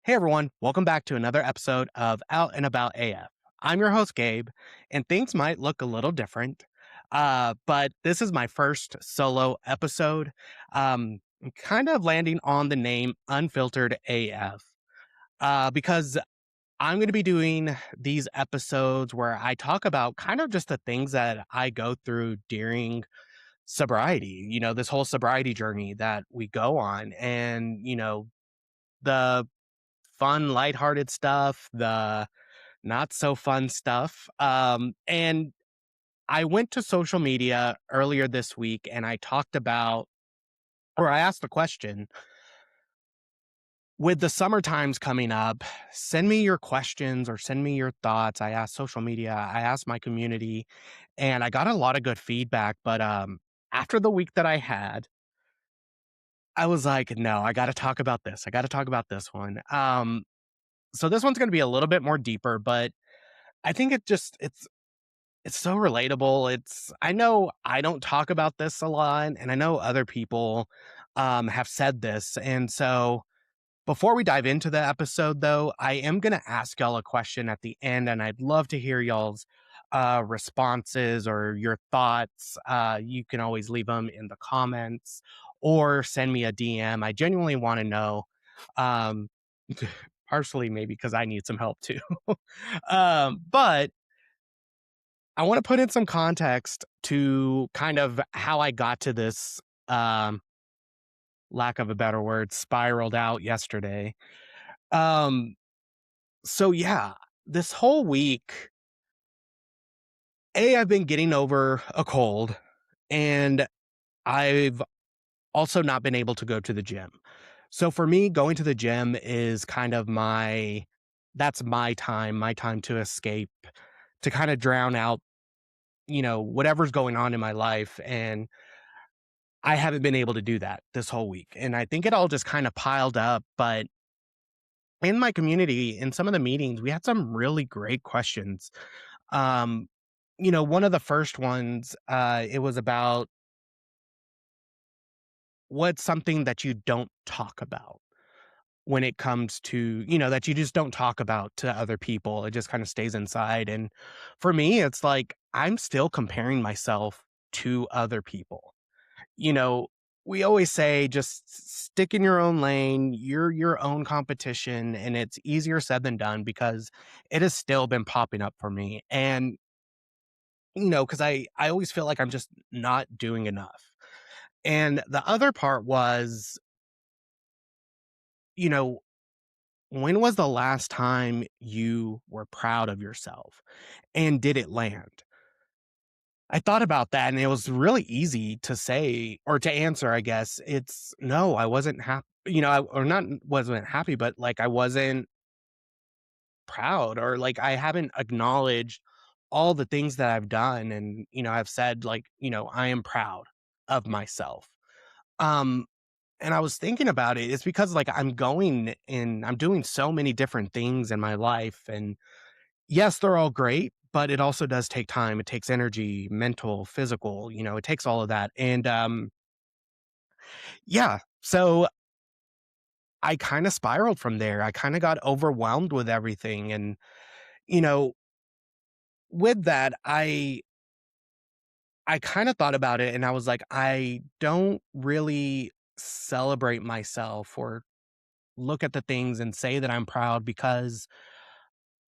Hey everyone, welcome back to another episode of Out and About AF. I'm your host, Gabe, and things might look a little different, but this is my first solo episode. I'm kind of landing on the name Unfiltered AF because I'm going to be doing these episodes where I talk about kind of just the things that I go through during sobriety, this whole sobriety journey that we go on. And, the fun, lighthearted stuff, the not so fun stuff. And I went to social media earlier this week and I talked about, or I asked the question, with the summer times coming up, send me your questions or send me your thoughts. I asked social media, I asked my community, and I got a lot of good feedback. But after the week that I had, I was like, no, I got to talk about this. I got to talk about this one. So this one's going to be a little bit more deeper, but I think it's so relatable. I know I don't talk about this a lot, and I know other people, have said this, and so before we dive into the episode, though, I am gonna ask y'all a question at the end, and I'd love to hear y'all's, responses or your thoughts. You can always leave them in the comments or send me a DM. I genuinely wanna know, um, partially maybe because I need some help too. But I want to put in some context to kind of how I got to this, um, lack of a better word, spiraled out yesterday. Um, so yeah, this whole week, I've been getting over a cold and I've also not been able to go to the gym. So for me, going to the gym is kind of that's my time to escape, to kind of drown out, whatever's going on in my life. And I haven't been able to do that this whole week, and I think it all just kinda piled up. But in my community, in some of the meetings, we had some really great questions. Um, one of the first ones, it was about what's something that you don't talk about when it comes to, that you just don't talk about to other people, it just kinda stays inside. And for me, it's like, I'm still comparing myself to other people. you know, we always say just stick in your own lane. You're your own competition. And it's easier said than done because it has still been popping up for me. And, because I always feel like I'm just not doing enough. And the other part was, you know, when was the last time you were proud of yourself and did it land? I thought about that and it was really easy to say or to answer, I guess. It's no, I wasn't happy, or not wasn't happy, but like I wasn't proud or like I haven't acknowledged all the things that I've done. And, I've said like, I am proud of myself. Um, and I was thinking about it. It's because like I'm doing so many different things in my life. And yes, they're all great, but it also does take time. It takes energy, mental, physical, it takes all of that. And yeah, so I kind of spiraled from there. I kind of got overwhelmed with everything. And, you know, with that, I kind of thought about it and I was like, I don't really celebrate myself or look at the things and say that I'm proud because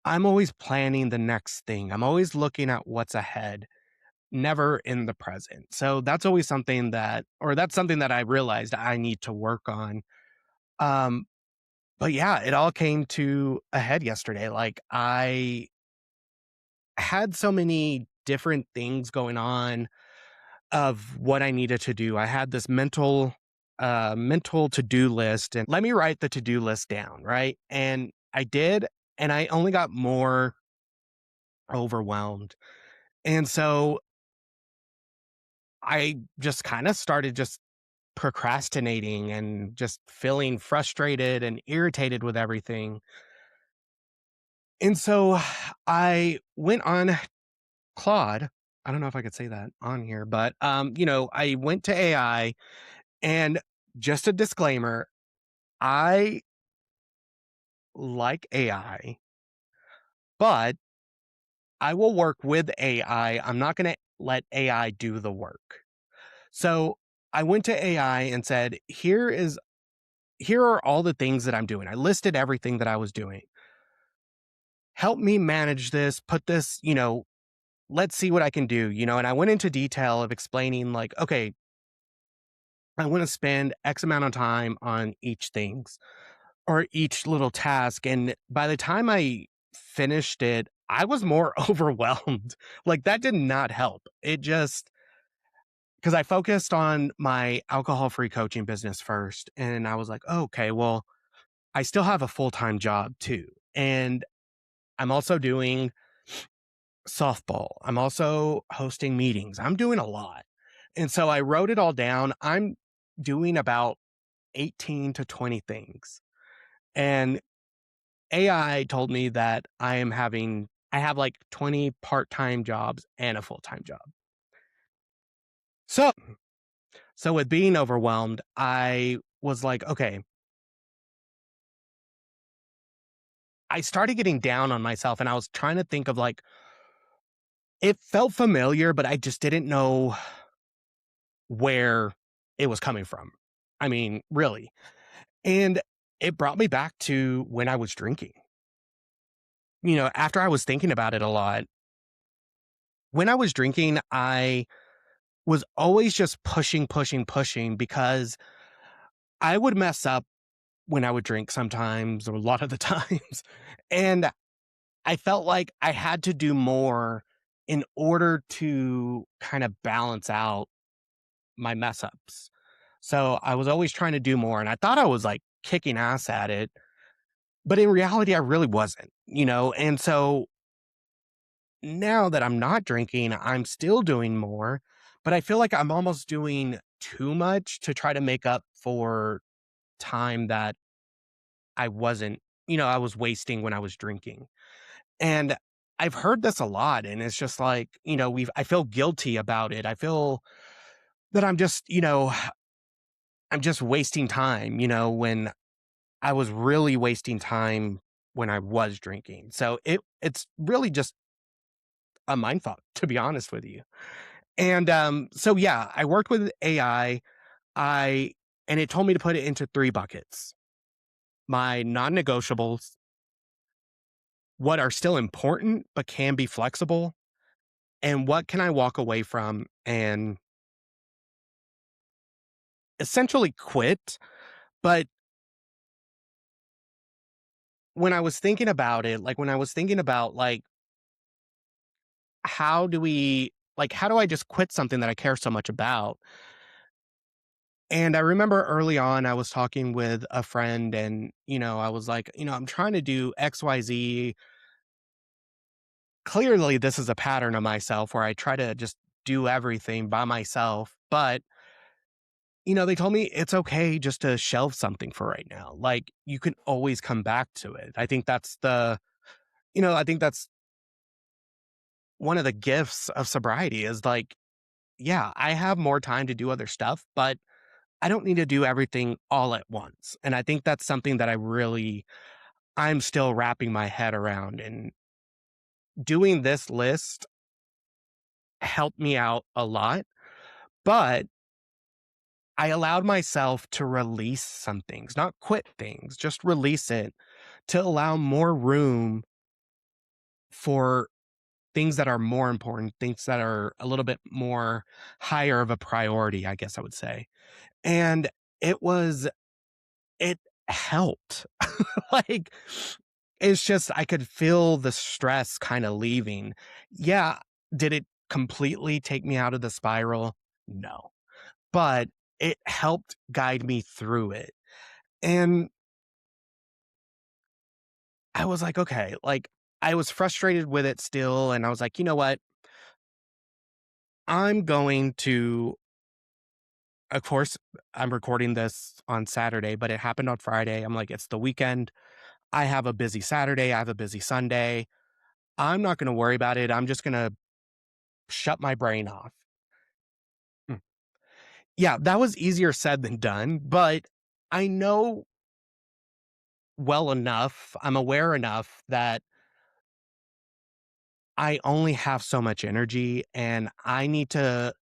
I'm always planning the next thing. I'm always looking at what's ahead, never in the present. So that's something that I realized I need to work on. Um, but yeah, it all came to a head yesterday. Like I had so many different things going on of what I needed to do. I had this mental to-do list and let me write the to-do list down, right? And I did, and I only got more overwhelmed. And so I just kind of started just procrastinating and just feeling frustrated and irritated with everything. And so I went on Claude. I don't know if I could say that on here, but I went to AI and just a disclaimer, I like AI, but I will work with AI. I'm not going to let AI do the work. So I went to AI and said, here are all the things that I'm doing. I listed everything that I was doing. Help me manage this, put this, let's see what I can do, and I went into detail of explaining like, okay, I want to spend X amount of time on each things or each little task. And by the time I finished it, I was more overwhelmed. Like that did not help. It just, because I focused on my alcohol free coaching business first. And I was like, oh, okay, well, I still have a full time job too. And I'm also doing softball. I'm also hosting meetings. I'm doing a lot. And so I wrote it all down. I'm doing about 18 to 20 things. And AI told me that I have like 20 part-time jobs and a full-time job. So, so with being overwhelmed, I was like, okay, I started getting down on myself and I was trying to think of like, it felt familiar, but I just didn't know where it was coming from. I mean, really. And it brought me back to when I was drinking. After I was thinking about it a lot, when I was drinking, I was always just pushing, pushing, pushing because I would mess up when I would drink sometimes or a lot of the times. And I felt like I had to do more in order to kind of balance out my mess ups. So I was always trying to do more and I thought I was like kicking ass at it, but in reality I really wasn't. And so now that I'm not drinking, I'm still doing more, but I feel like I'm almost doing too much to try to make up for time that I was wasting when I was drinking. And I've heard this a lot and it's just like, I feel guilty about it. I feel that I'm just wasting time, when I was really wasting time when I was drinking. So it's really just a mind fuck, to be honest with you. And so yeah, I worked with I and it told me to put it into 3 buckets. My non-negotiables, what are still important but can be flexible, and what can I walk away from and essentially quit. But when I was thinking about it, like when I was thinking about like how do I just quit something that I care so much about? And I remember early on I was talking with a friend and I was like, I'm trying to do XYZ. Clearly this is a pattern of myself where I try to just do everything by myself, but they told me it's okay just to shelve something for right now. Like you can always come back to it. I think that's one of the gifts of sobriety is like, yeah, I have more time to do other stuff, but I don't need to do everything all at once. And I think that's something that I'm still wrapping my head around, and doing this list helped me out a lot, but I allowed myself to release some things, not quit things, just release it to allow more room for things that are more important, things that are a little bit more higher of a priority, I guess I would say. And it was, it helped. Like, it's just, I could feel the stress kind of leaving. Yeah. Did it completely take me out of the spiral? No, but it helped guide me through it. And I was like, okay, like I was frustrated with it still. And I was like, you know what? I'm going to, of course, I'm recording this on Saturday, but it happened on Friday. I'm like, it's the weekend. I have a busy Saturday. I have a busy Sunday. I'm not going to worry about it. I'm just going to shut my brain off. Mm. Yeah, that was easier said than done, but I know well enough, I'm aware enough that I only have so much energy and I need to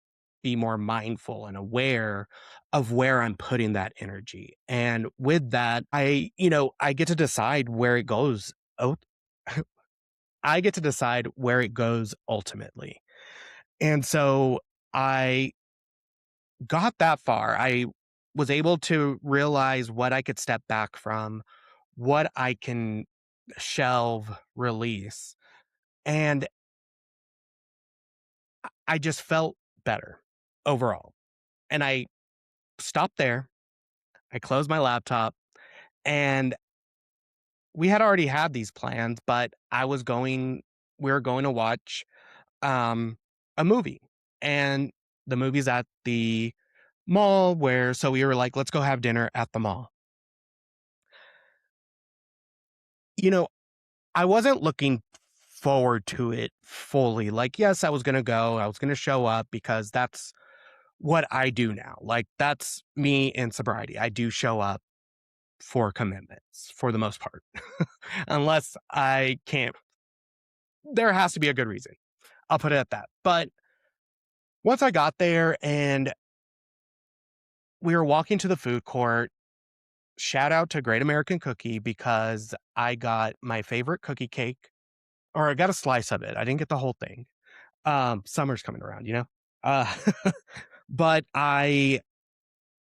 be more mindful and aware of where I'm putting that energy. And with that, I get to decide where it goes. Oh, I get to decide where it goes ultimately. And so I got that far. I was able to realize what I could step back from, what I can shelve, release. And I just felt better overall. And I stopped there. I closed my laptop and we had already had these plans, but we were going to watch um a movie. And the movie's at the mall so we were like, let's go have dinner at the mall. You know, I wasn't looking forward to it fully. Like, yes, I was going to go, I was going to show up because that's what I do now. Like, that's me in sobriety. I do show up for commitments for the most part, unless I can't. There has to be a good reason. I'll put it at that. But once I got there and we were walking to the food court, shout out to Great American Cookie because I got my favorite cookie cake, or I got a slice of it. I didn't get the whole thing. Summer's coming around, you know? Uh, but I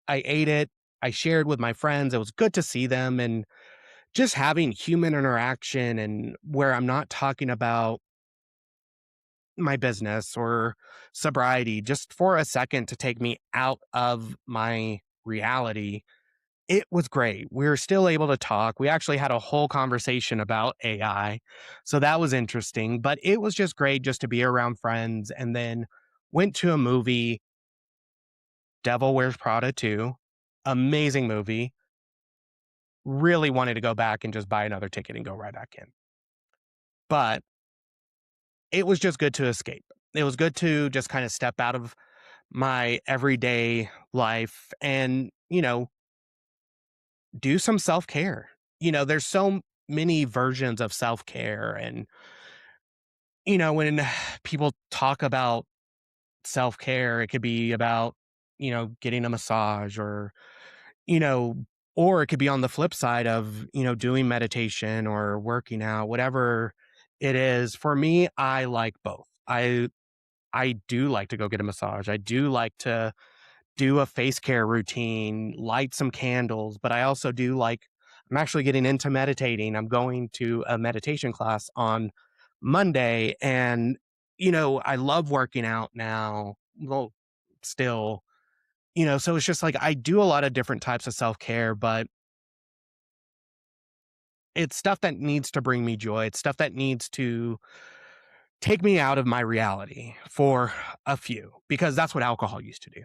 ate it. I shared with my friends. It was good to see them and just having human interaction and where I'm not talking about my business or sobriety just for a second to take me out of my reality. It was great. We were still able to talk. We actually had a whole conversation about AI. So that was interesting, but it was just great just to be around friends and then went to a movie, Devil Wears Prada 2. Amazing movie. Really wanted to go back and just buy another ticket and go right back in. But it was just good to escape. It was good to just kind of step out of my everyday life and, do some self-care. There's so many versions of self-care and, when people talk about self-care, it could be about, getting a massage you know, or it could be on the flip side of, doing meditation or working out, whatever it is. For me, I like both. I do like to go get a massage. I do like to do a face care routine, light some candles, but I also do like I'm actually getting into meditating. I'm going to a meditation class on Monday and I love working out now. Well, still, so it's just like I do a lot of different types of self-care, but it's stuff that needs to bring me joy. It's stuff that needs to take me out of my reality for a few because that's what alcohol used to do.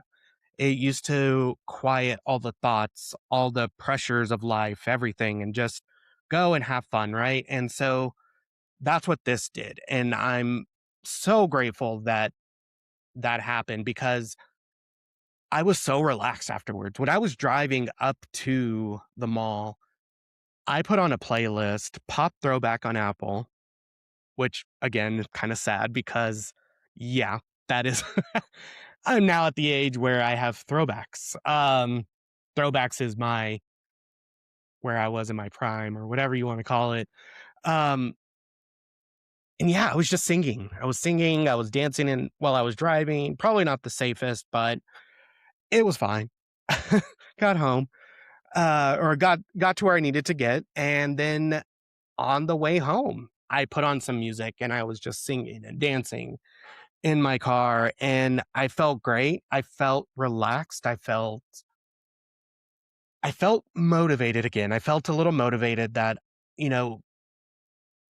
It used to quiet all the thoughts, all the pressures of life, everything, and just go and have fun, right? And so that's what this did. And I'm so grateful that that happened because I was so relaxed afterwards. When I was driving up to the mall, I put on a playlist, pop throwback on Apple, which again is kind of sad because, yeah, that is I'm now at the age where I have throwbacks. Throwbacks is my where I was in my prime or whatever you want to call it. Um, and yeah, I was just singing. I was singing, I was dancing in while I was driving. Probably not the safest, but it was fine. Got home, or got to where I needed to get, and then on the way home, I put on some music and I was just singing and dancing in my car, and I felt great. I felt relaxed. I felt motivated again. I felt a little motivated that, you know,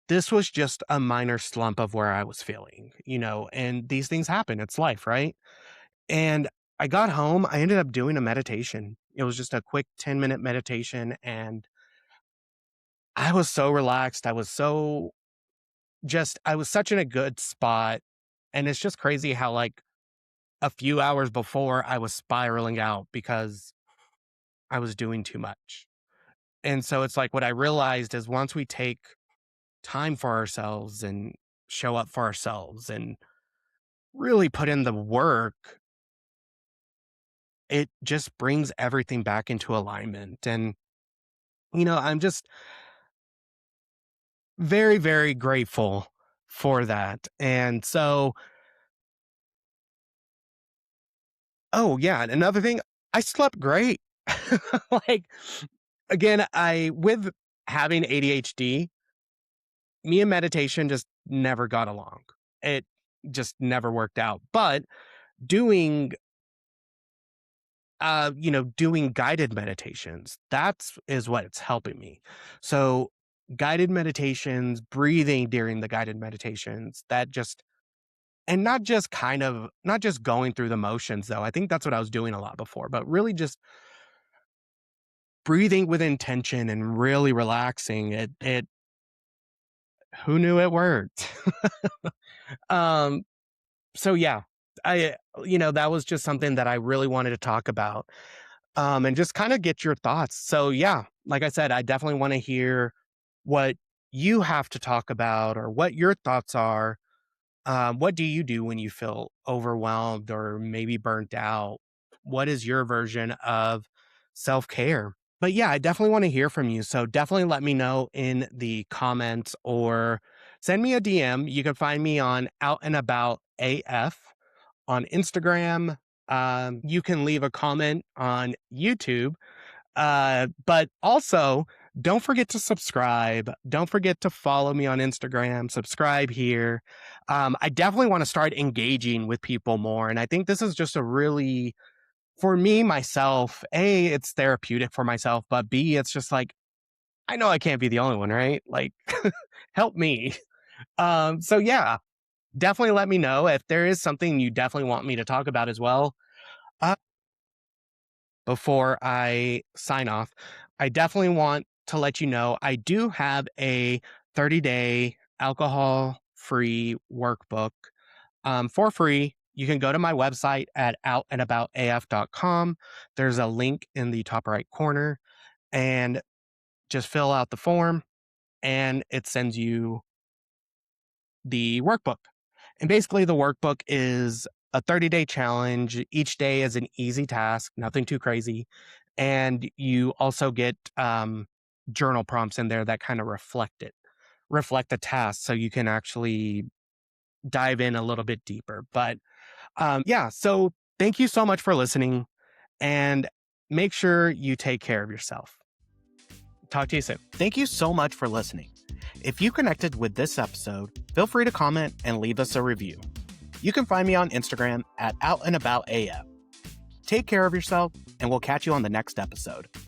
this was just a minor slump of where I was feeling, and these things happen. It's life, right? And I got home. I ended up doing a meditation. It was just a quick 10-minute meditation. And I was so relaxed. I was such in a good spot. And it's just crazy how, like, a few hours before I was spiraling out because I was doing too much. And so it's like what I realized is once we take time for ourselves and show up for ourselves and really put in the work, it just brings everything back into alignment. And, I'm just very, very grateful for that. And so, oh, yeah. And another thing, I slept great. Like, again, with having ADHD, me and meditation just never got along. It just never worked out. But doing doing guided meditations, that's is what it's helping me. So guided meditations, breathing during the guided meditations, that just and not just going through the motions though. I think that's what I was doing a lot before, but really just breathing with intention and really relaxing. It who knew it worked? um so yeah, I that was just something that I really wanted to talk about, and just kind of get your thoughts. So yeah, like I said, I definitely want to hear what you have to talk about or what your thoughts are. What do you do when you feel overwhelmed or maybe burnt out? What is your version of self care? But yeah, I definitely want to hear from you. So definitely let me know in the comments or send me a DM. You can find me on Out and About AF on Instagram. You can leave a comment on YouTube. But also, don't forget to subscribe. Don't forget to follow me on Instagram, subscribe here. I definitely want to start engaging with people more. And I think this is just a really, for me, myself, A, it's therapeutic for myself, but B, it's just like, I know I can't be the only one, right? Like, help me. So yeah, definitely let me know if there is something you definitely want me to talk about as well. Uh, Before I sign off, I definitely want to let you know I do have a 30-day alcohol free workbook for free. You can go to my website at outandaboutaf.com. There's a link in the top right corner and just fill out the form and it sends you the workbook. And basically, the workbook is a 30-day challenge. Each day is an easy task, nothing too crazy. And you also get journal prompts in there that kind of reflect the task so you can actually dive in a little bit deeper. But yeah, so thank you so much for listening and make sure you take care of yourself. Talk to you soon. Thank you so much for listening. If you connected with this episode, feel free to comment and leave us a review. You can find me on Instagram at outandaboutaf. Take care of yourself, and we'll catch you on the next episode.